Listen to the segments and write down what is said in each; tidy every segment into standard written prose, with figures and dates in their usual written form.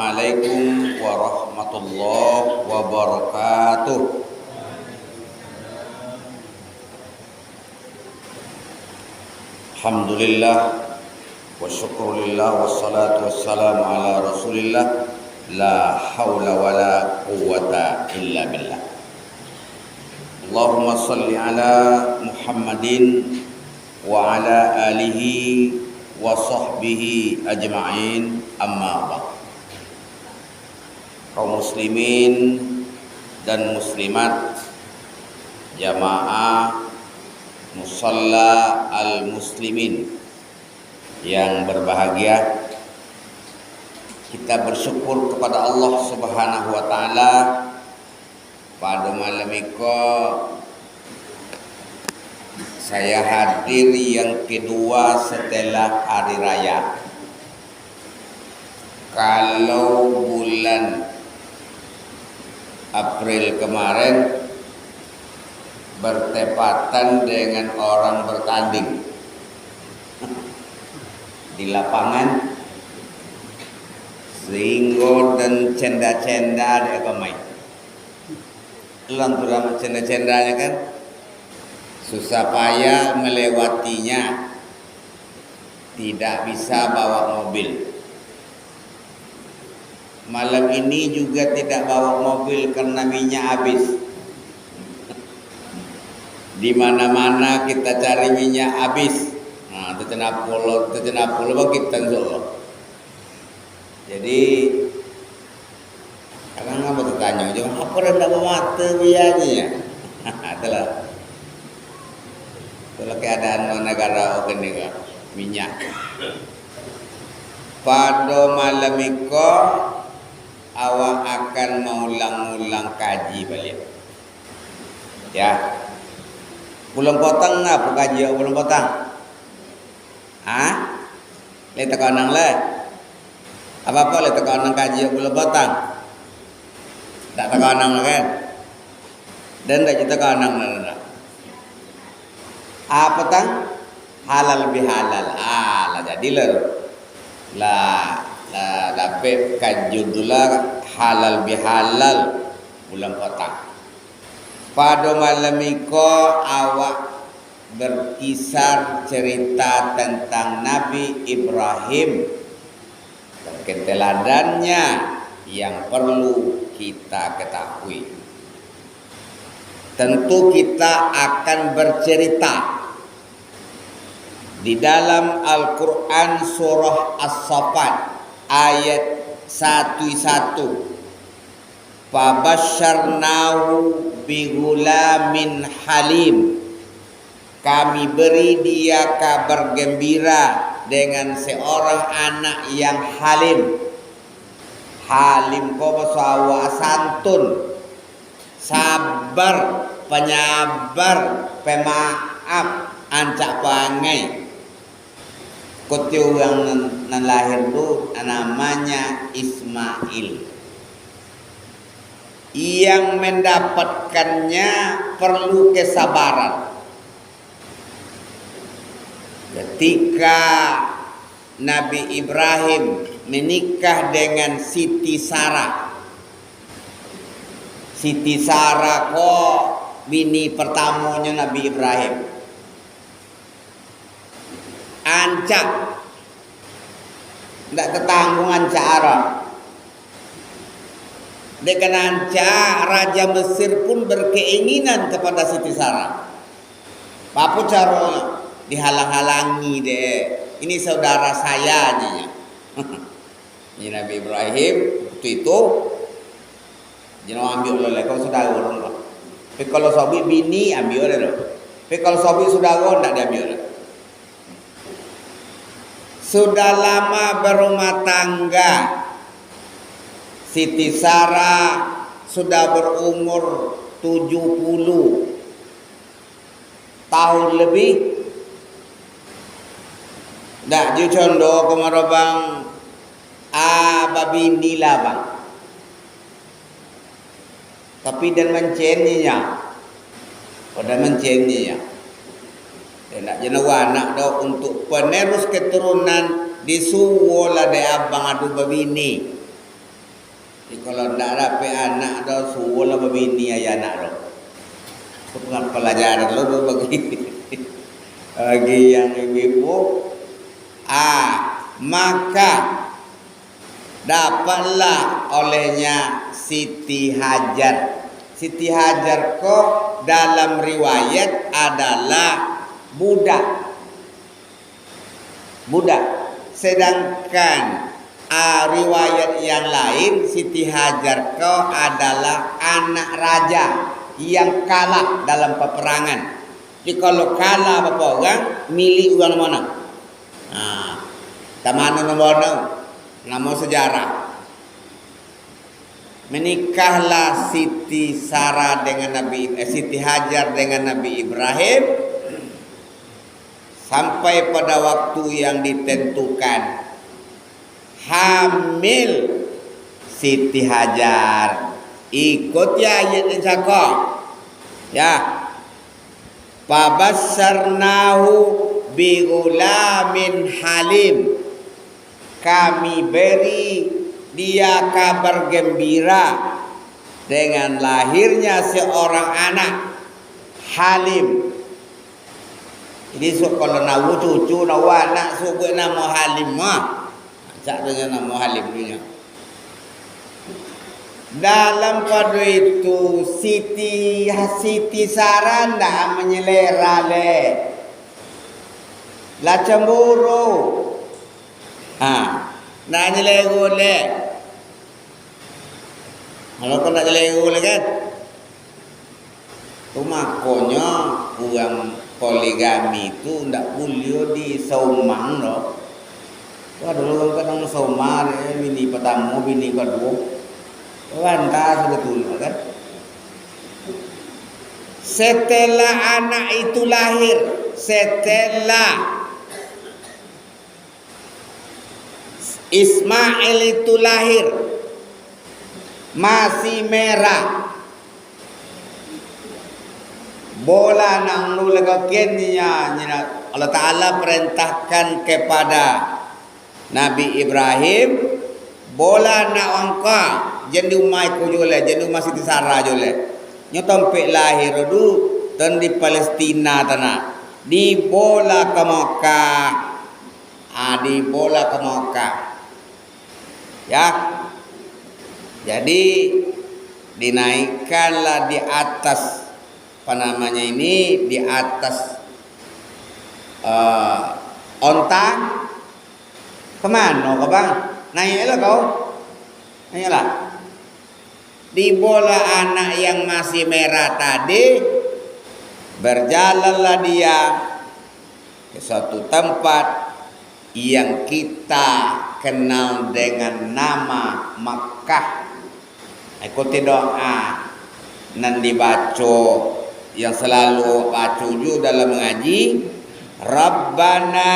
Assalamualaikum warahmatullahi wabarakatuh. Alhamdulillah wa syukurillah wassalatu wassalamu ala rasulillah. La hawla wa la quwwata illa billah. Allahumma salli ala Muhammadin wa ala alihi wa sahbihi ajma'in, amma ba'd. Kaum muslimin dan muslimat, jamaah musalla al-muslimin yang berbahagia, kita bersyukur kepada Allah Subhanahu wa taala pada malam itu saya hadir yang kedua setelah hari raya. Kalau bulan April kemarin bertepatan dengan orang bertanding di lapangan, sehingga dan cenda-cenda ada pemain. Lanturan cenda-cendanya kan susah payah melewatinya, tidak bisa bawa mobil. Malam ini juga tidak bawa mobil karena minyak habis. Di mana-mana kita cari minyak habis. Nah, terkena pulau kita insya. Jadi kadang apa bertanya, jangan apa rendah mata biayanya. Itulah keadaan negara ini minyak. Pada malam itu awak akan mengulang-ulang kaji balik. Ya. Bulan potong apa kaji bulan potong? Letak kanang le. Apa-apa letak kanang kaji bulan potong. Tak tekanang kan? Dan tak kita kanang lah. Apa tang? Halal bihalal. Lah jadilah. Lah dapat kajudulah halal bihalal bulan potong. Pada malam itu awak berkisar cerita tentang Nabi Ibrahim dan keteladannya yang perlu kita ketahui. Tentu kita akan bercerita di dalam Al-Quran surah As-Saffat ayat 1:1. Fabasyarnahu bighulamin halim. Kami beri dia kabar gembira dengan seorang anak yang halim. Halim kau bahasa santun, sabar, penyabar, pemaaf, ancak pangai. Kutiu yang lahir itu namanya Ismail. Yang mendapatkannya perlu kesabaran. Ketika Nabi Ibrahim menikah dengan Siti Sarah. Siti Sarah kok bini pertamanya Nabi Ibrahim. Ancak. Tidak tertanggung ancak Arab. Dengan ancak Raja Mesir pun berkeinginan kepada Siti Sarah. Apa caranya? Dihalang-halangi deh. Ini saudara saya aja. Ini Nabi Ibrahim waktu itu jangan ambil oleh kalau saudara orang. Tapi kalau sahabat bini ambil oleh. Tapi kalau sahabat saudara tidak diambil. Sudah lama berumah tangga. Siti Sarah sudah berumur 70 tahun lebih. Dak ju condo kemarobang babini lah bang. Tapi dan menceninya. Pada menceninya. Dan nak jenawa anak dah untuk penerus keturunan disuwolah de abang adu babini. Kalau ndak dapat anak dah suruh lah bini ayah anak dah. Itu pelajaran lo bagi bagi yang ibu. Maka dapatlah olehnya Siti Hajar. Siti Hajar kok dalam riwayat adalah budak. Sedangkan riwayat yang lain Siti Hajar kau adalah anak raja yang kalah dalam peperangan. Jadi kalau kalah apa orang milik orang mana? Tamana nama sejarah. Menikahlah Siti Siti Hajar dengan Nabi Ibrahim sampai pada waktu yang ditentukan. Hamil Siti Hajar. Ikut ya ayat yang cakap. Ya. Fabassarnahu bighulamin halim. Kami beri dia kabar gembira dengan lahirnya seorang anak halim. Jadi kalau nak cucu nak anak sebut nama Halim mah. Cak dengan nama Halim punya. Dalam pada itu Siti Sarah ndak menyelera le. Lah cemburu. Nak nyelego le. Kalau kau nak nyelego le kan. Tu makanya orang poligami itu ndak boleh di Saumang loh. Wah dulu kan Saumang bini pertama, bini kedua. Wanita sebetulnya kan. Setelah anak itu lahir, setelah Ismail itu lahir, masih merah. Bola nang nulagakin niya Allah Ta'ala perintahkan kepada Nabi Ibrahim, bola nak angka jadi umai ko jole, jadi umai Siti Sarah jole. Nyo tompe lahir dulu dan di Palestina tanah. Di bola ke Mekah. Di bola ke Mekah. Ya. Jadi dinaikkanlah di atas apa namanya ini, di atas onta. Kemana kau bang? Naiklah kau. Naiklah. Di bola anak yang masih merah tadi, berjalanlah dia ke suatu tempat yang kita kenal dengan nama Makkah. Ikuti doa nan dibaca yang selalu baca juga dalam mengaji. Rabbana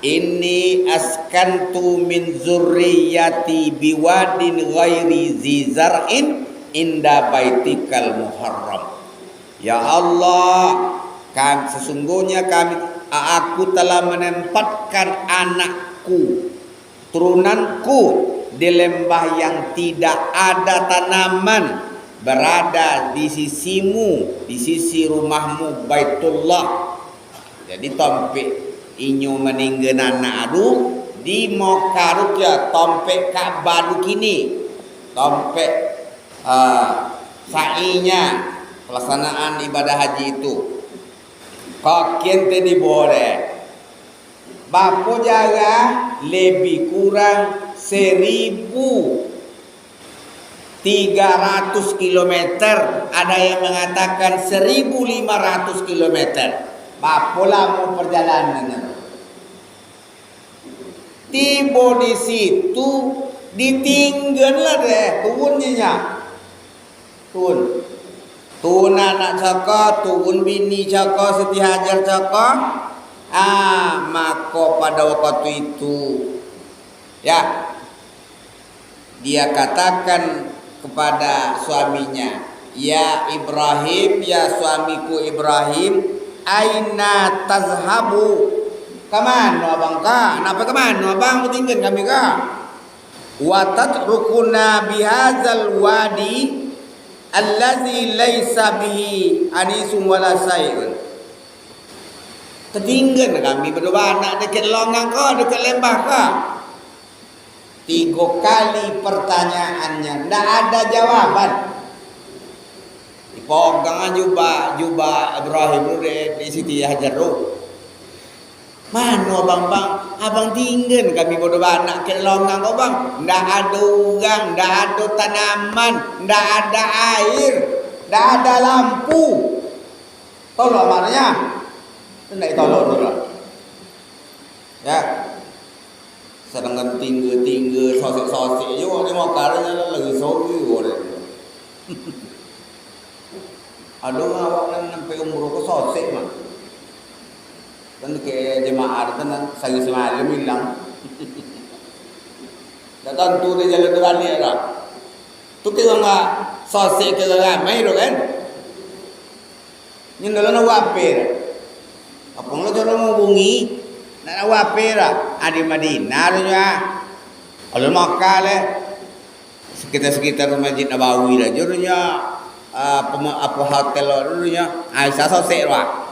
inni askantu min zurriyati biwadin ghairi zi zar'in inda baitikal muharram. Ya Allah, sesungguhnya aku telah menempatkan anakku, turunanku di lembah yang tidak ada tanaman, berada di sisimu, di sisi rumahmu Baitullah. Jadi tompe inyo meninggal anak adu di Mokarut ya tompe Ka'bah kini, tompe sa'inya pelaksanaan ibadah haji itu. Kok kente di boleh Bapo jaga lebih kurang 1.300 kilometer, ada yang mengatakan 1.500 kilometer. Bapo lama perjalanan. Tiba di situ ditinggallah deh turunnya. Turun anak cakap, turun bini cakap, Siti Hajar cakap. Maka pada waktu itu ya dia katakan kepada suaminya, ya Ibrahim, ya suamiku Ibrahim, aina tazhabu? Kemana abang ka? Kenapa kemana abang tinggal kami ka? wa tatrukuna bihadzal wadi allazi laisa bihi anisun wala sayun. Tertinggal kami berdua anak dekat longang kau, dekat lembah kau. 3 kali pertanyaannya, tidak ada jawaban. Dipegang jubah Ibrahim tu di Siti Hajar tu. Mana bang? Abang tinggal kami berdua anak dekat longang kau bang. Tidak ada orang, tidak ada tanaman, tidak ada air, tidak ada lampu. Tolong maknanya. Tidak tolong dulu. Ya. Sedangkan tinggal sosik juga dia mau karanya lagi sobi orang. Ada awak yang sampai umur ke sosik mah. Kan ke jemaah itu nan saya semalam bilang. Datang tu dia jalan balik lah. Tu kita enggak sosik ke ramai tu kan. Yang dalam wapir. Apa lo cara mau bungi? Nak wapira di Madinah nya. Kalau Makkah le sekitar Masjid Nabawi lah jurunya apa hotel nya Aisyah sosek wa.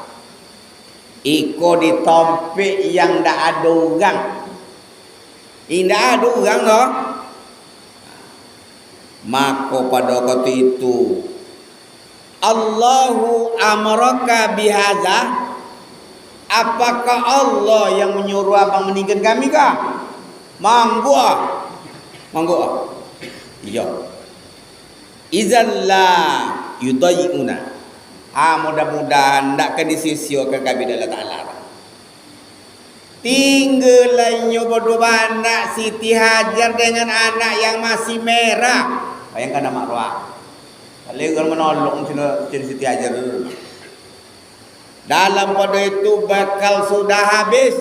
Iko di tempat yang ndak ada orang. Indah ada orang loh. Maka pada waktu itu Allahu amaraka bihaza. Apakah Allah yang menyuruh abang meninggalkan kami kah? Manggu. Iya. Izalla yudayyuna. Mudah-mudahan tak ke disisiukan kami dalam ta'ala. Tinggalnya berdua anak Siti Hajar dengan anak yang masih merah. Bayangkan nama roh. Kalau menolong Siti Hajar dulu. Dalam pada itu bakal sudah habis.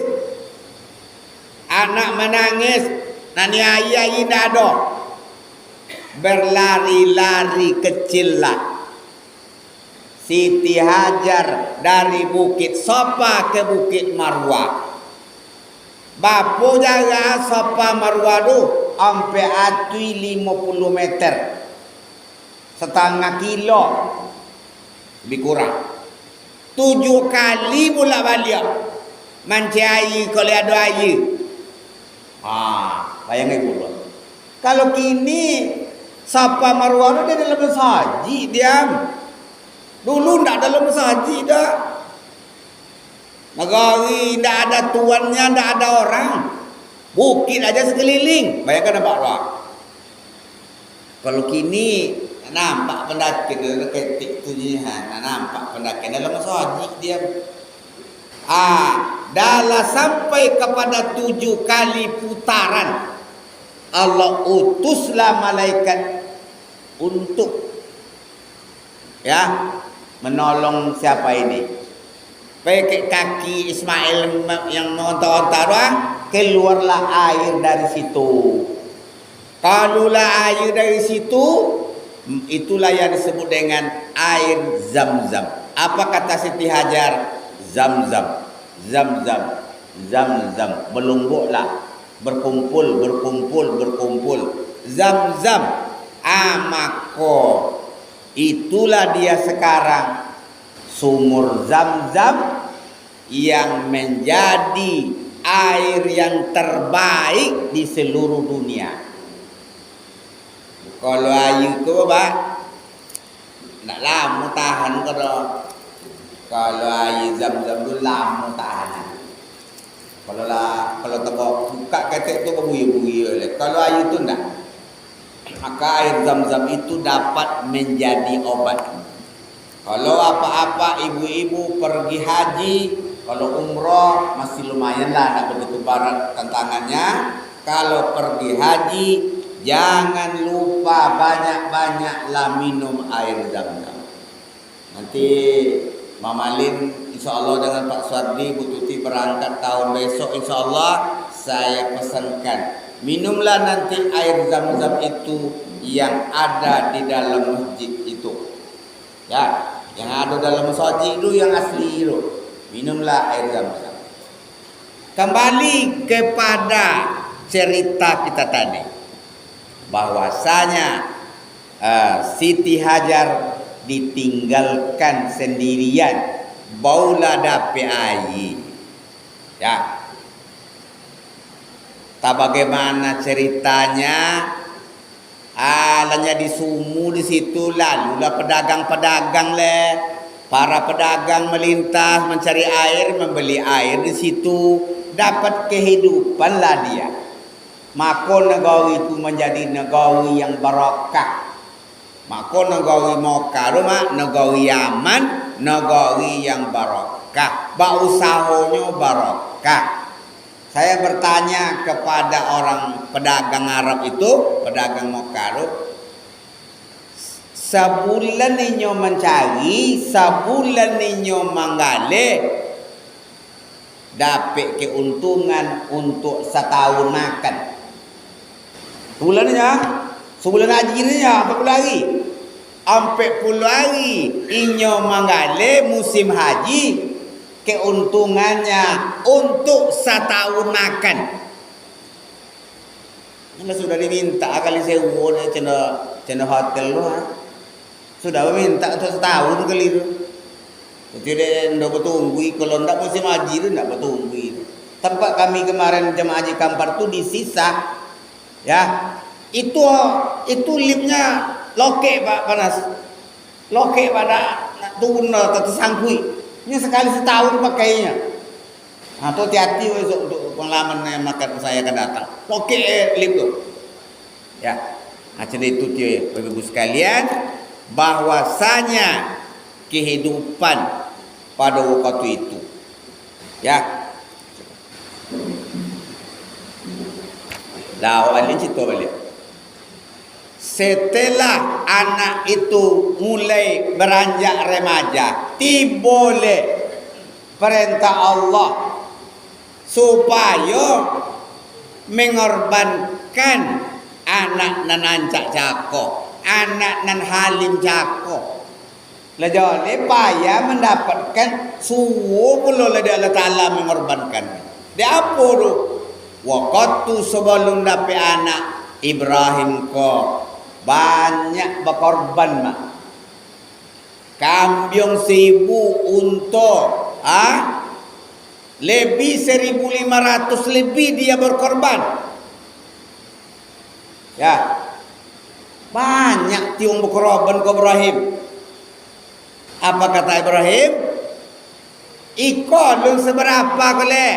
Anak menangis. Nani ayah tidak ada. Berlari-lari kecillah Siti Hajar dari Bukit Safa ke Bukit Marwah. Bapu jaga Safa Marwah tu sampai atui 50 meter. Setengah kilo. Lebih kurang. 7 kali pula balik mencari kalau ada air. Bayangkan pula. Kalau kini Safa Marwah dia dalam masjid diam. Dulu tak dalam masjid dah. Negari tak ada tuannya, tak ada orang. Bukit aja sekeliling. Bayangkan nampak tak? Kalau kini nampak pendaki ke ketik tu jihan, nampak pendaki dalam masjid dia. Dalam sampai kepada 7 kali putaran Allah utuslah malaikat untuk menolong siapa ini. Pakai kaki Ismail yang mengontar-ontar, keluarlah air dari situ. Kalulah air dari situ, itulah yang disebut dengan air Zam-Zam. Apa kata Siti Hajar? Zam-Zam, Zam-Zam, Zam-Zam. Berlumbuklah, berkumpul. Zam-Zam. Maka itulah dia sekarang sumur Zam-Zam yang menjadi air yang terbaik di seluruh dunia. Kalau air tu apa? Nak lama tahan kalau air Zam-Zam tu lama tahan. Kalau tebak buka ketek tu berbunyi-bunyi oleh. Kalau air tu tak, maka air Zam-Zam itu dapat menjadi obat. Kalau apa-apa ibu-ibu pergi haji, kalau umrah masih lumayan lah, tak begitu berat tantangannya. Kalau pergi haji, jangan lupa banyak-banyaklah minum air Zam-Zam. Nanti Mama Lin insyaAllah dengan Pak Suardi, Bu Tuti berangkat tahun besok insyaAllah saya pesankan. Minumlah nanti air Zam-Zam itu yang ada di dalam masjid itu. Ya, yang ada dalam masjid itu yang asli itu. Minumlah air Zam-Zam. Kembali kepada cerita kita tadi. bahwasanya Siti Hajar ditinggalkan sendirian, baula dape air. Ya. Tak bagaimana ceritanya? Alanya di sumu di situ, lalulah pedagang-pedagang para pedagang melintas mencari air, membeli air di situ, dapat kehidupan lah dia. Maka negara itu menjadi negara yang barakah. Maka negara Mekah rumah negara Yaman, negara yang barakah. Usahanya barakah. Saya bertanya kepada orang pedagang Arab itu, pedagang Mekah, sebulan ninyo mencari, sebulan ninyo manggale, dapat keuntungan untuk setahun makan. Sebulan haji ni 40 hari. 40 hari inyo manggale musim haji, keuntungannya untuk setahun makan. Ini sudah diminta kali sewa cina hotel lu. Sudah meminta untuk setahun kali itu. Jadi dia ndak bertunggu, kalau ndak musim haji itu ndak bertunggu. Tempat kami kemarin jemaah haji Kampar tu disisa. Ya. Itu liftnya lokek Pak panas. Lokek pada turun atau tersangkui. Ini sekali setahun pakainya. Nah, tu hati-hati untuk pengalaman yang makan saya akan datang. Lokek lift tu. Ya. Macam itu dia Bapak-Ibu sekalian, bahwasanya kehidupan pada waktu itu. Ya. Lawan ini cerita balik. Setelah anak itu mulai beranjak remaja, boleh perintah Allah supaya mengorbankan anak nan ancak cako, anak nan halim cako. Lajole payah mendapatkan suwo pula Allah Ta'ala mengorbankan. Dia apa tu? Waktu sebelum dapat anak Ibrahim ko banyak berkorban mak. Kambing 1000 untuk lebih 1500 lebih dia berkorban. Ya. Banyak tiung berkorban ke Ibrahim. Apa kata Ibrahim? Iko lun seberapa kole?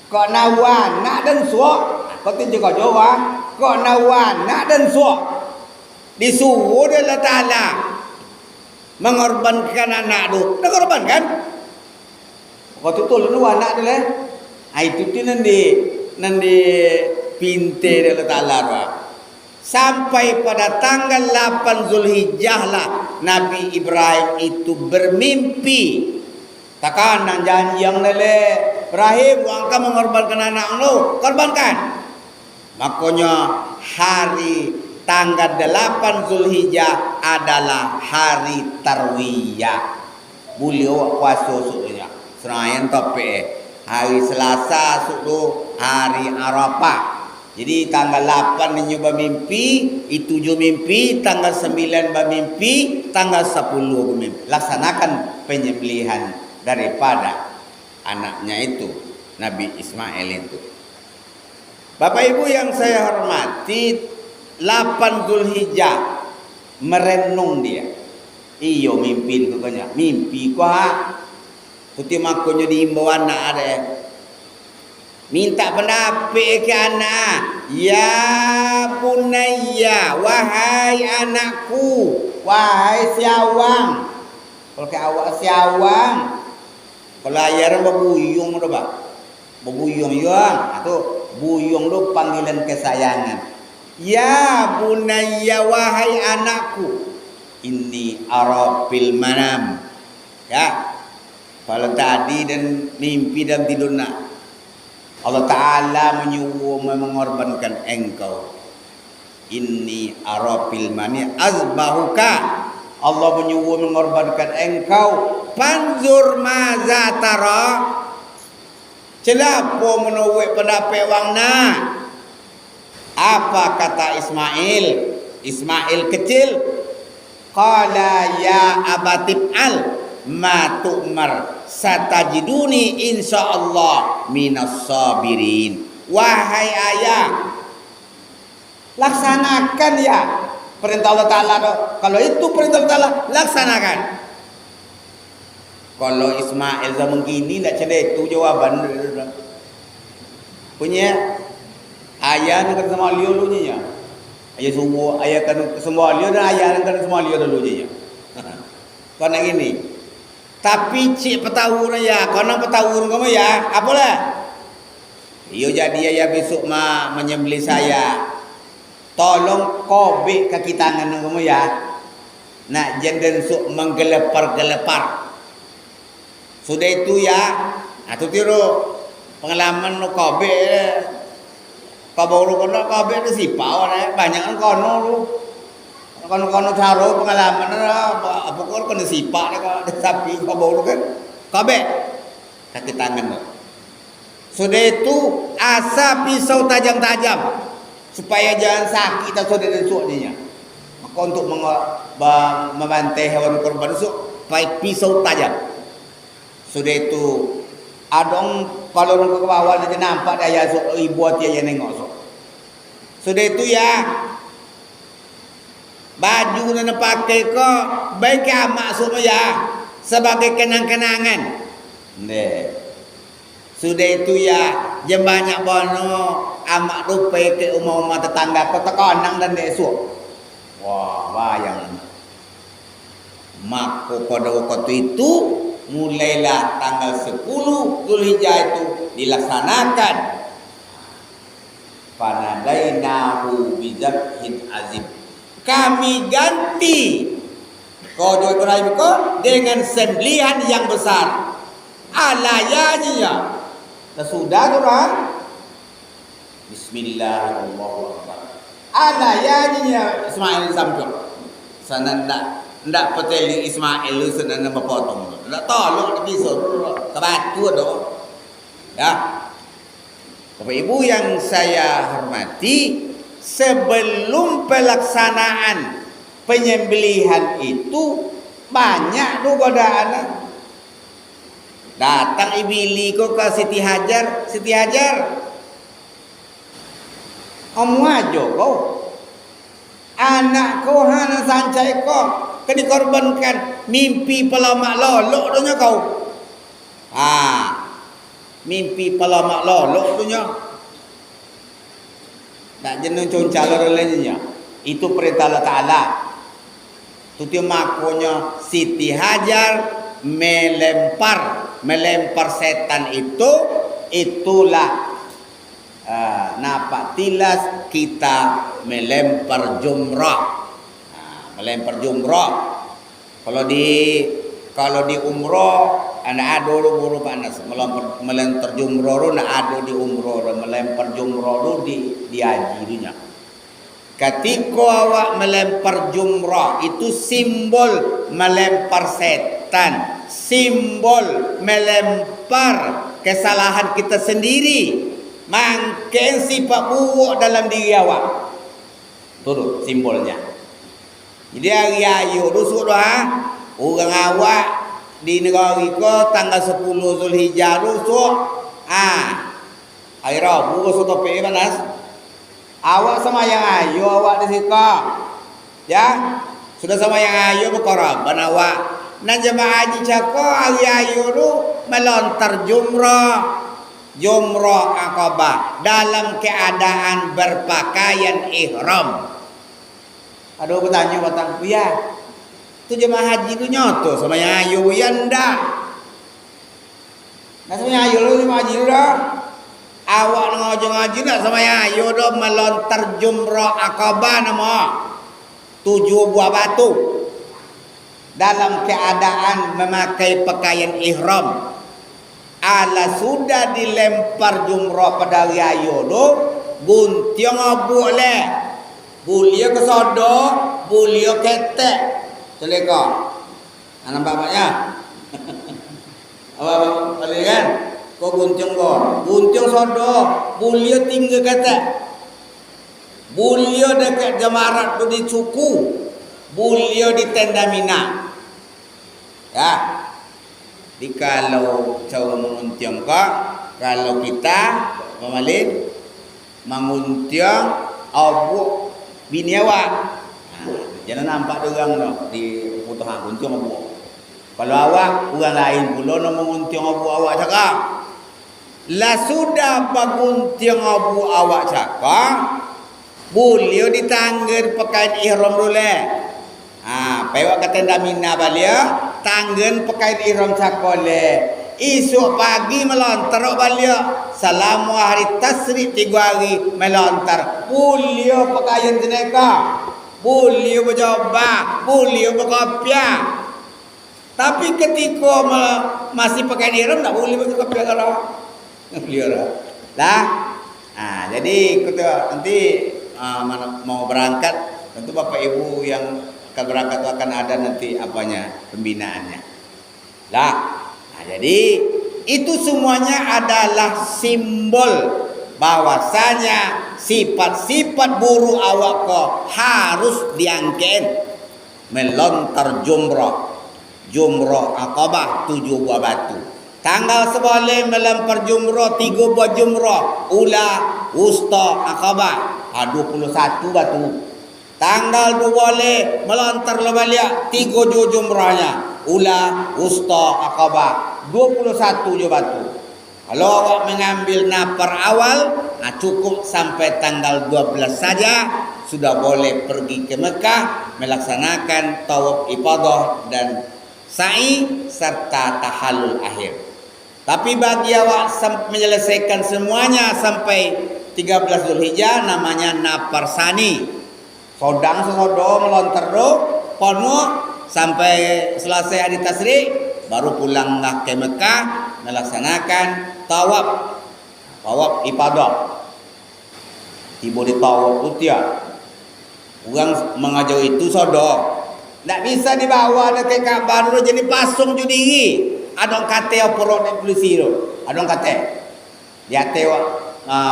Kok nawan nak dan suak. Kau tunjuk kau Jawa. Kok nawan nak dan suak. Disuruh Allah Ta'ala mengorbankan anak tu. Dia korbankan. Kau tutul lu anak tu lah. Itu tu nanti pinte Allah Ta'ala. Sampai pada tanggal 8 Zulhijjah lah Nabi Ibrahim itu bermimpi. Takkan nak janji yang lele Ibrahim, engkau mengorbankan anak lu, korbankan. Makanya hari tanggal 8 Zulhijjah adalah hari Tarwiyah. Beliau puasa sudah. Serayan tope. Hari Selasa sudah hari Arafah. Jadi tanggal 8 ni bermimpi, itu 7 mimpi, tanggal 9 bermimpi, tanggal 10 bermimpi. Laksanakan penyembelihan daripada anaknya itu, Nabi Ismail itu. Bapak Ibu yang saya hormati, 8 Zulhijjah merenung dia. Iyo mimpi itu kan, mimpi ko ha. Putih makonya diimbau anak ada. Minta pendapat ke anak. Ya bunayya, wahai anakku, wahai siawang. Kalau ke awak siawang, kalau ayah berbuyung tu pak, berbuyung yang, atau buyung tu panggilan kesayangan. Ya bunayya, wahai anakku, ini arafil manam. Ya, kalau tadi dan mimpi dan tidur nak. Allah Ta'ala menyuruh mengorbankan engkau. Inni arafil mani azbahuka. Allah menyuruh mengorbankan engkau. Panzur maza tara. Celapo menowek pendapat wangna. Apa kata Ismail? Ismail kecil, qala ya abatib al ma tu'mar satajiduni insyaallah minas sabirin. Wahai ayah, laksanakan ya perintah Allah Ta'ala. Kalau itu perintah Allah Ta'ala, laksanakan. Kalau Ismail zaman kini nak cerita itu jawaban punya ayah nak sama liu dulunya. Ayah semua, ayah kan semua liu dan ayah kan semua liu dulunya. Kau nak gini. Tapi cik petahur ya, kau nak petahur kamu ya, apalah? Iyo jadi ayah besok menyembelih saya. Tolong kobek kaki tangan kamu ya. Nak jangan sok menggelepar-gelepar. Sudah itu ya, atau tiru pengalaman no kobek. Kau baru kena kobek tu sipau banyak kan kono lu. Kono caro pengalaman apa kau kena sipak tapi kau baru kan kobek kaki tangan tu. Sudah itu asa pisau tajam-tajam supaya jangan sakit atau sudah desuknya. Maka untuk membantai hewan korban itu pakai pisau tajam. Sudah itu adong kalau orang ke bawah dia nampak dia ibu dia nengok so. Sudah itu ya baju yang pakai kok baik amat semua ya sebagai kenang-kenangan. Sudah itu ya jam banyak bono amak rupai ke rumah-rumah tetangga kau tekonang dan desuk. Wah, bayang. Maka pada waktu itu mulailah tanggal 10 Zulhijjah itu dilaksanakan. Fanadainahu bizabhin azim. Kami ganti kode Ibrahim dengan sembelihan yang besar. Alayanya sudah orang Bismillahirrahmanirrahim. Alayanya Ismail sampun. Sana ndak peteli Ismail lu sana nama potong. Ndak tolong pisau kebatu doh. Ya. Bapak Ibu yang saya hormati, sebelum pelaksanaan penyembelihan itu banyak tuh godaan. Datang ibili kok ke Siti Hajar, Siti Hajar. Om aja kau. Anak kau hana sancai kau, ke dikorbankan mimpi pelamak lolok dunya kau. Mimpi pelamak lolok dunya. Tak jeneng concalo lainnya. Itu perintah Allah Taala. Itu makonya Siti Hajar melempar setan itu, itulah napak tilas kita melempar jumrah. Melempar jumrah. Kalau di umroh ana ado buru panas melempar jumrah na ado di umroh melempar jumrah di haji dunya. Ketika awak melempar jumrah itu simbol melempar setan, simbol melempar kesalahan kita sendiri, mangken sifat buruk dalam diri awak. Itu simbolnya. Jadi hari ayu rusuk doa orang awak di negara kita tanggal 10 Zulhijjah rusuk. Hari Rabu rusuk topik panas. Awak sama yang ayu awak di situ. Ya, sudah sama yang ayu berkorban awak. Nan jemaah haji cako hari ayu tu melontar jumrah Aqabah dalam keadaan berpakaian ihram. Aduh bertanya batang ya. Tu jemaah haji tu nyoto sama yang ayu ya ndak. Nah sama yang ayu lu jemaah haji tu dah. Awak ngaji nak sama yang ayu dah melontar jumrah Aqabah nama 7 buah batu dalam keadaan memakai pakaian ihram. Ala sudah dilempar jumrah pada hari ayu tu guntiang abuk le bulia ke sodo bulia ketek celeka nampak maknya apa boleh kan kau guntiang sodo bulia tinggal ketek Bulio dekat Jamarat tu di Cuku, bulio di Tenda Mina. Ya. Di kalau cara menguntiang kok, kalau kita pemalin menguntiang abu bini awak. Jangan nampak orang no di putuhan kuntiang abu. Kalau awak orang lain pula nak menguntiang abu awak cakap. Lah sudah paguntiang abu awak cakap. Boleh ditanggen pakai ihram dulu. Pewak kata damina balia, tanggen pakai ihram cakole. Esok pagi melontar balia. Selama hari tasrik 3 hari melontar. Boleh pakaian jeneka. Boleh berjubah, boleh berkopiah. Tapi ketika masih pakai ihram tak boleh berkopiah kalau. Boleh lah. Jadi kita nanti mau berangkat, tentu Bapak Ibu yang akan berangkat akan ada nanti apanya pembinaannya. Jadi itu semuanya adalah simbol bahwasanya sifat-sifat buruk awak kau harus diangkat melontar jumrah Aqabah 7 buah batu. Tanggal seboleh melempar jumrah 3 buah jumrah ula wusta Aqabah 21 batu. Tanggal 2 boleh melontar lebalik 3 jumrahnya ula wusta Aqabah 21 je batu. Kalau awak mengambil napar awal, cukup sampai tanggal 12 saja sudah boleh pergi ke Mekah melaksanakan tawaf ifadah dan sa'i serta tahallul akhir. Tapi bagi awak menyelesaikan semuanya sampai 13 Zulhijjah namanya napar sani. Sodang sesodo melontar do penuh sampai selesai hari tasrik baru pulanglah ke Mekah melaksanakan tawaf ibadah. Tiba di tawaf utia. Orang mengajar itu sodo. Tak bisa dibawa dekat Ka'bah dulu jadi pasung ju diri. Adong kate oporok nek polisi tu. Adong kate. Dia tewa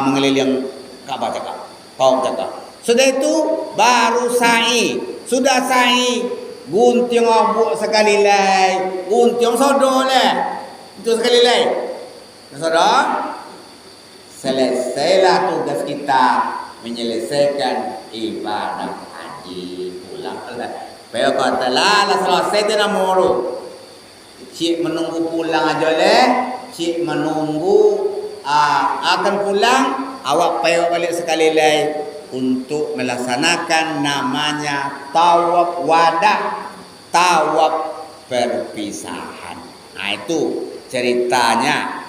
mengeliling Ka'bah cakap. Tawaf cakap. Sudah itu baru sa'i. Sudah sa'i gunting abuk sekali lagi. Gunting sodo lah. Itu sekali lagi. Saudara, selesailah tugas kita menyelesaikan ibadah haji pulang. Baik kata lah selesai tu nak moro. Cik menunggu pulang aja leh. Cik menunggu akan pulang. Awak payah balik sekali lagi untuk melaksanakan namanya tawaf wada, tawaf perpisahan. Itu ceritanya.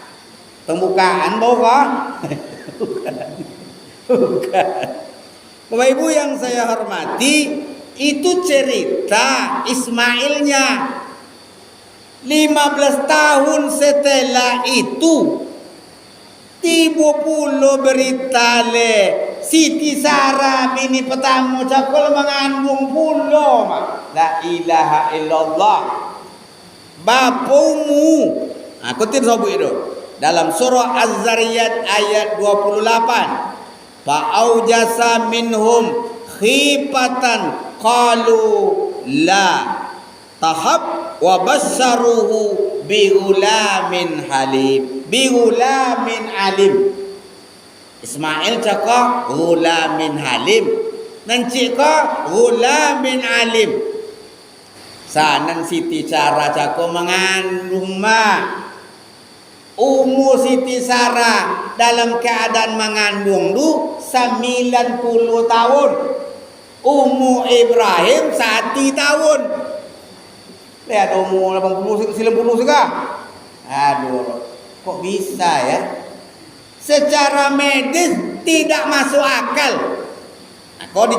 Pembukaan bukan? Bukan. Bapak Ibu yang saya hormati, itu cerita Ismailnya. 15 tahun setelah itu tiba pula berita le Siti Sarah bini pertama cakul mengandung pula. La ilaha illallah. Bapumu. Kutip sabuk itu dalam surah Az-Zariyat ayat 28. Fa'aujasa minhum khifatan qalu la tahab wa bassaruhu bighulamin halim. Bighulamin alim. Ismail cakap ghulamin halim. Nanti cakap ghulamin alim. Sanan Siti Sarah cakap mengandung mak. Umur Siti Sarah dalam keadaan mengandung tu 90 tahun. Umur Ibrahim 1 tahun. Lihat umur 80 90 juga. Aduh, kok bisa ya? Secara medis tidak masuk akal. Kau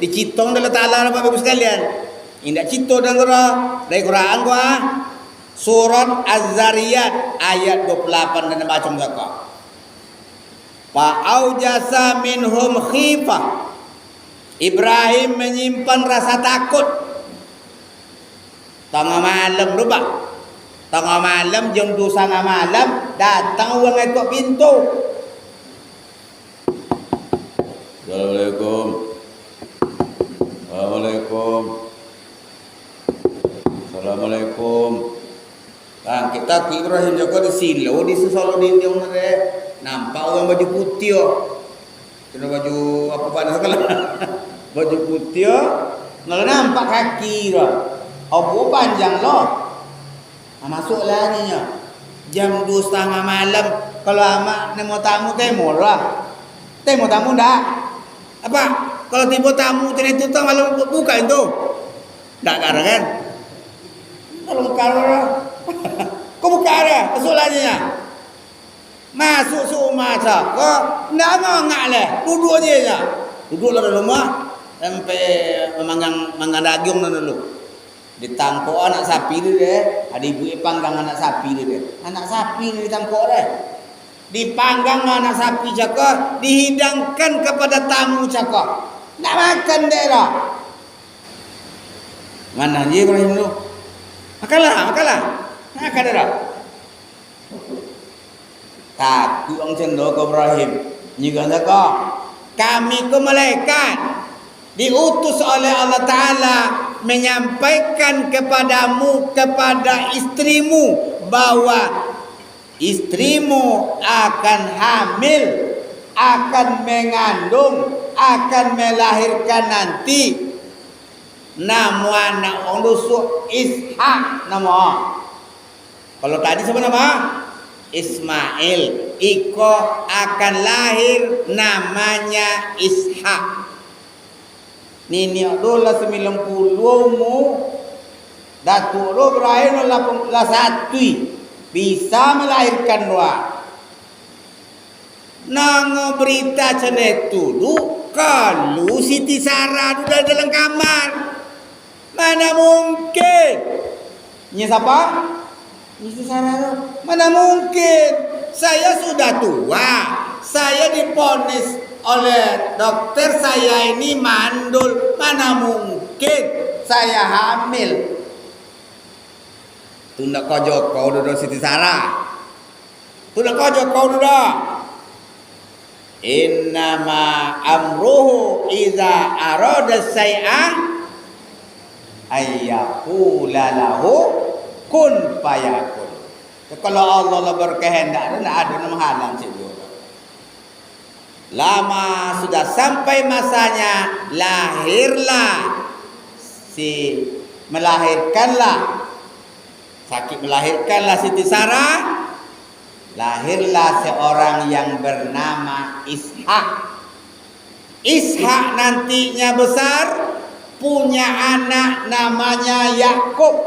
dicitong dari Ta'ala Bapak Ibu sekalian. Indak cito dan dari Quran gua. Surat Az-Zariyat ayat 28 dan baca mereka. Fa'aujasa minhum khifah. Ibrahim menyimpan rasa takut. Tengah malam lupa. Tengah malam jam 2:30 malam datang orang ikut pintu. Assalamualaikum. Assalamualaikum. Assalamualaikum. Bang, kita ke Ibrahim Joko di Silo, di Solo di India mana nampak orang baju putih. Kena baju apa pada sekolah? Baju putih, nggak nampak kaki dah. Apa panjang loh. Masuklah ni nya. Jam 2:30 malam kalau amak nemu tamu temo lah. Temo tamu dah. Apa? Kalau tiba tamu itu tu malam buka itu. Tak ada kan? Kalau buka lah. Kau buka dah. Masuklah ni nya. Masuk rumah tak? Kau nak ngak lah. Duduk je nya. Duduklah dalam rumah sampai memanggang daging dulu. Ditangkok anak sapi dia, ada ibu panggang anak sapi dia. Anak sapi ni ditangkok dia. Dipanggang anak sapi cakap, dihidangkan kepada tamu cakap. Nak makan dia dah. Mana dia Ibrahim tu? Makanlah. Makan dia dah. Takut orang cendol ke Ibrahim. Nyuruh cakap, kami ke malaikat diutus oleh Allah Ta'ala menyampaikan kepadamu, kepada istrimu, bahwa istrimu akan hamil, akan mengandung, akan melahirkan nanti. Nama anak orang rusuk Ishak nama. Kalau tadi siapa nama? Ismail. Iko akan lahir namanya Ishak. Nini dola 90 mu Datuk lo berakhir 81 bisa melahirkan dua. Nang berita cenet dulu kalau Siti Sarah sudah dalam kamar. Mana mungkin? Nya siapa? Siti Sarah. Mana mungkin? Saya sudah tua. Saya diponis oleh dokter saya ini mandul. Mana mungkin saya hamil? Tunda kau Joko dulu Siti Sarah. Tunda kau Joko dulu. Innama amruhu iza arada say'an ayyaqula lahu kun fayakun. Kalau Allah berkehendak, tidak ada yang menghalang situ. Lama sudah sampai masanya, melahirkanlah Siti Sarah. Lahirlah seorang yang bernama Ishak. Ishak nantinya besar, punya anak namanya Yakub.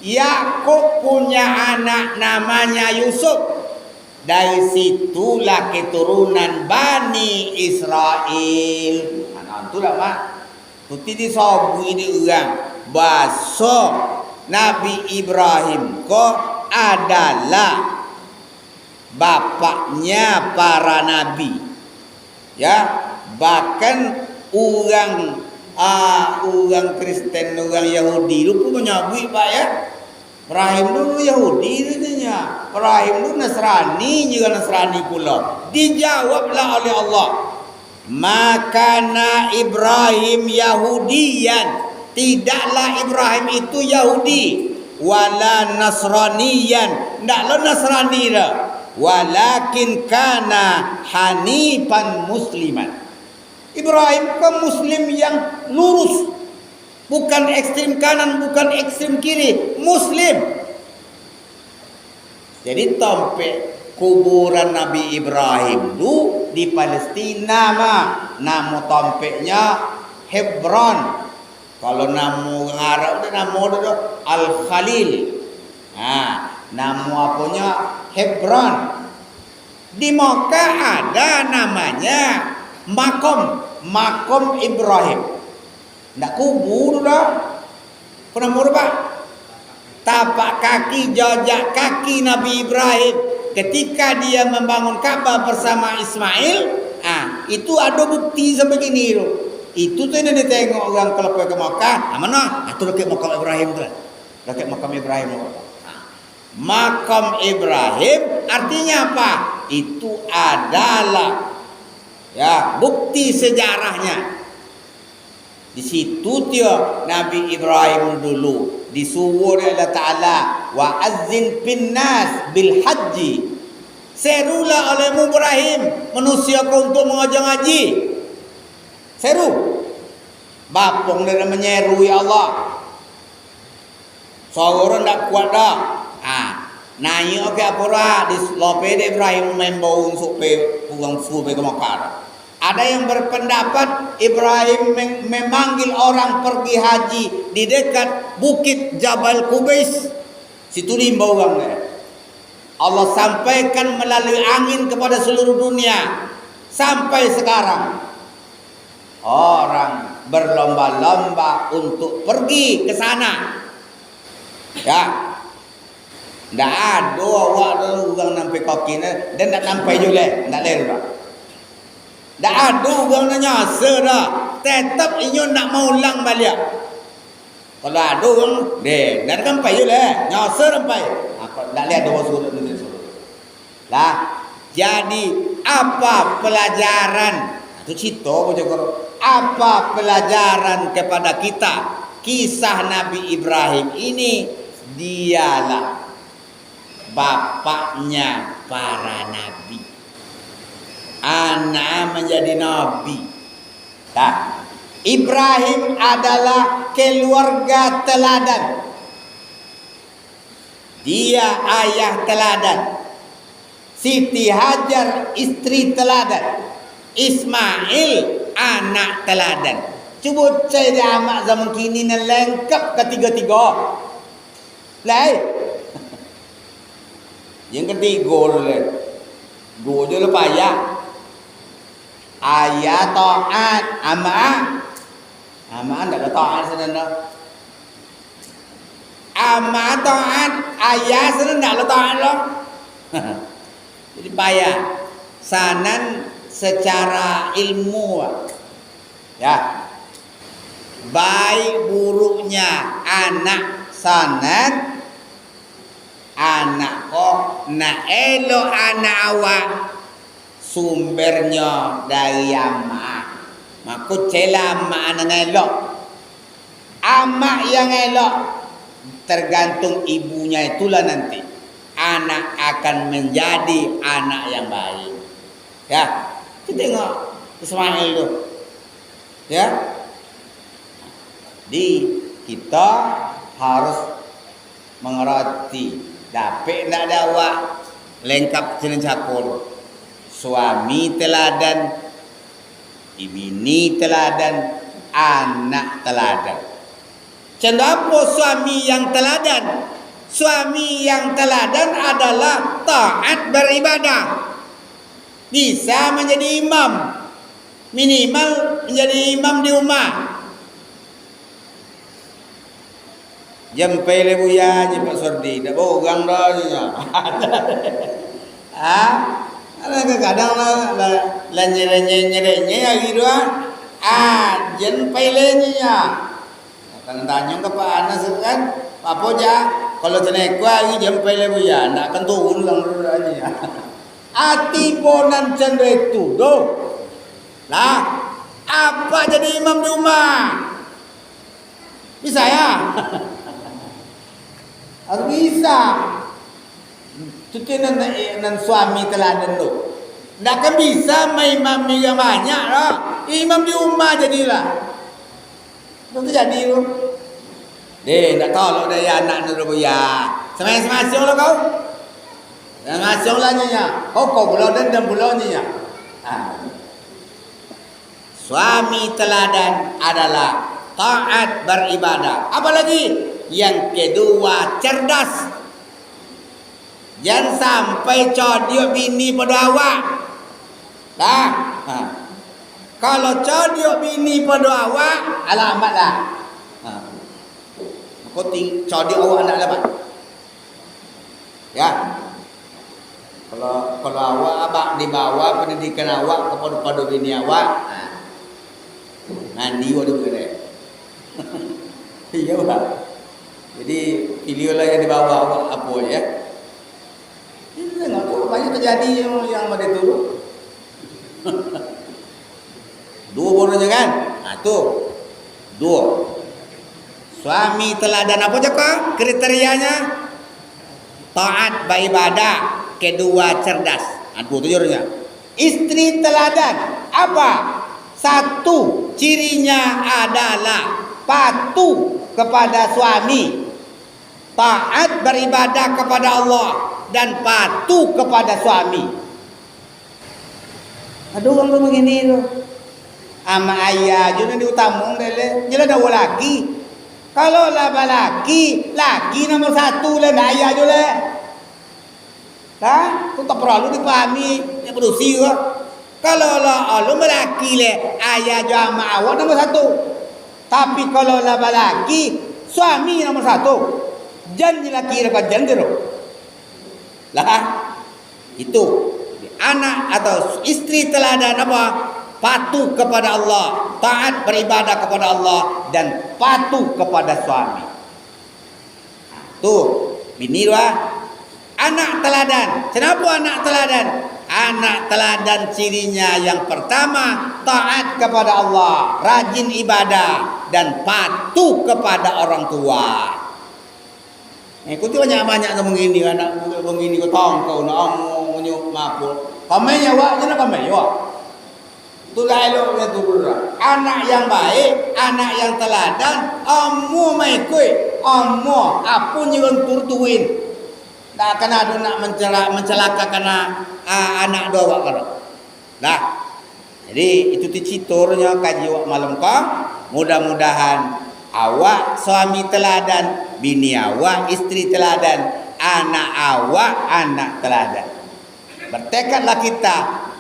Yakub punya anak namanya Yusuf. Dari situlah keturunan Bani Israel. Anak itu lah mak. Tuti disobu ini orang. Bahasa Nabi Ibrahim ko adalah bapaknya para nabi. Ya, bahkan orang Kristen, orang Yahudi lu pun menyabui pak ya. Ibrahim dulu Yahudi katanya. Ibrahim dulu Nasrani juga Nasrani pula. Dijawablah oleh Allah. Makana Ibrahim Yahudiyan. Tidaklah Ibrahim itu Yahudi. Wala Nasraniyan. Tidaklah Nasrani dah. Walakin kana hanifan musliman. Ibrahim kan Muslim yang lurus. Bukan ekstrem kanan, bukan ekstrem kiri. Muslim. Jadi tempat kuburan Nabi Ibrahim itu di Palestina mah. Nama tempatnya Hebron. Kalau nama Arab itu nama itu Al-Khalil. Nama apanya Hebron. Di Mekah ada namanya Makom Ibrahim. Nak kubur dah. Pernah murah pak? Tapak kaki, jejak kaki Nabi Ibrahim ketika dia membangun Ka'bah bersama Ismail. Itu ada bukti sebegini tu. Itu tu yang ditengok orang kalau pergi ke Makkah. Mana? Itu dekat makam Ibrahim tu. Dekat makam Ibrahim. Makam Ibrahim artinya apa? Itu adalah ya bukti sejarahnya. Di situ dia Nabi Ibrahim dulu disuruh oleh Allah Ta'ala, wa azzin pinnas bil haji. Serulah olehmu Ibrahim manusia kau untuk mengajar ngaji. Seru. Bapung dia menyeru ya Allah. Seorang tak kuat dah. Naik okey apa dah di lope Ibrahim membau untuk pulang fu ke Mekah. Ada yang berpendapat Ibrahim memanggil orang pergi haji di dekat bukit Jabal Kubais. Situ limbau orang dia. Allah sampaikan melalui angin kepada seluruh dunia. Sampai sekarang orang berlomba-lomba untuk pergi ke sana. Ya. Tak ada awak orang nampai kaki dan tak sampai juga. Tak leru dah. Tak ada orang nak nyasa dah. Tetap inyo nak mau ulang balik. Kalau ada orang, dah sampai je lah. Nyasa sampai. Tak lihat ada orang suruh. Lah, jadi apa pelajaran? Itu cerita pun cakap. Apa pelajaran kepada kita? Kisah Nabi Ibrahim ini, dialah bapaknya para nabi. Anak menjadi nabi. Ibrahim adalah keluarga teladan. Dia ayah teladan. Siti Hajar istri teladan. Ismail anak teladan. Cuba cari amak zaman kini yang lengkap ketiga-tiga. Lai. Yang ketiga dulu. Dua je lepas ayah. Ayah taat amak. Amak tak ada taat sebenarnya. Amak taat ayah sebenarnya tak ada taat loh. Jadi payah. Sanan secara ilmu. Ya. Baik buruknya anak sanan. Anak kok nak elok anak awak. Sumbernya dari amak. Maka cela amak yang elok. Amak yang elok tergantung ibunya itulah nanti. Anak akan menjadi anak yang baik. Ya, kita tengok Ismail tu. Ya. Kita harus mengerti. Dapat nak dakwah lengkap jenis capur. Suami teladan, ibini teladan, anak teladan. Kenapa suami yang teladan? Suami yang teladan adalah taat beribadah. Bisa menjadi imam. Minimal menjadi imam di rumah. Jempai lebuya je Pak Sordi. Tak bohong dah je. Kadang-kadang lah nyere-nyere hari tu jempai lebuya. Akan tanya ke Pak Anas kan, apa je? Kalau jenek hari jempai lebuya, nak akan turun lang aja. Ati ponan cendera itu doh. Lah, apa jadi imam di rumah? Bisa ya? Harus bisa. Itu nan suami teladan tu. Tak kan bisa main imam yang banyak lah. Imam di rumah jadilah. Itu jadi tu. Tak tahu dari anak tu ya. Semasang lah kau. Semasang lah nya. Kau pulau dan pulau nya. Suami teladan adalah taat beribadah. Apalagi yang kedua cerdas. Jangan sampai codiok bini pada awak. Kalau codiok bini pada awak, alamat dah. Kau codiok awak nak dapat. Ya. Kalau awak abang dibawa pendidikan awak kepada bini awak, mandi waduh kena. Iya pak. Jadi pilihlah yang dibawa awak apa ya. Ini tengok tu banyak terjadi yang ada tu. Dua borongnya kan? Tu. Dua. Suami teladan apa jaka kriterianya? Taat beribadah. Kedua cerdas. Dua tujuannya. Istri teladan apa? Satu, cirinya adalah patuh kepada suami, taat beribadah kepada Allah, dan patuh kepada suami. Ada orang tu begini tu. Ama ayah juga diutamung dele. Jelas dah laki. Kalau lah laki, laki nomor satu lah ayah juga. Kan? Tu tak perlu dipahami. Yang berusia ke? Kalau lah lu lelaki le, ayah jama awak nomor satu. Tapi kalau lah lelaki, suami nomor satu. Janji laki dekat janji tu. Lah, itu anak atau istri teladan apa? Patuh kepada Allah, taat beribadah kepada Allah, dan patuh kepada suami. Tuh, bini dua. Anak teladan. Kenapa anak teladan? Anak teladan cirinya yang pertama, taat kepada Allah, rajin ibadah, dan patuh kepada orang tua. Ikuti banyak-banyak tu begini anak begini ko tong kau nak amu nyuk mapu. Kamai awak jenak kamai awak. Tu lalu tu anak yang baik, anak yang teladan, amu mai kui, amu apun yang turtuin. Tak kena ada nak mencelaka kena anak dua awak kalau. Dah. Jadi itu citurnya kaji awak malam kau. Mudah-mudahan awak suami teladan, bini awak istri teladan, anak awak anak teladan. Bertekadlah kita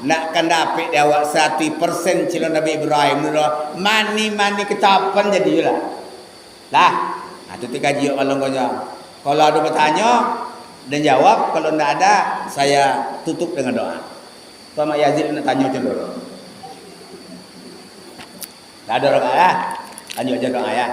nak kan dapat dia awak 100% calon Nabi Ibrahim dulu. Mani kecapan jadi juga. Lah. Nah tu kaji awak malam kau. Kalau ada bertanya dan jawab, kalau tidak ada saya tutup dengan doa. Tuan Mak Yazid nak tanya macam dulu. Tak ada doa ya. Lanjut aja doa ya.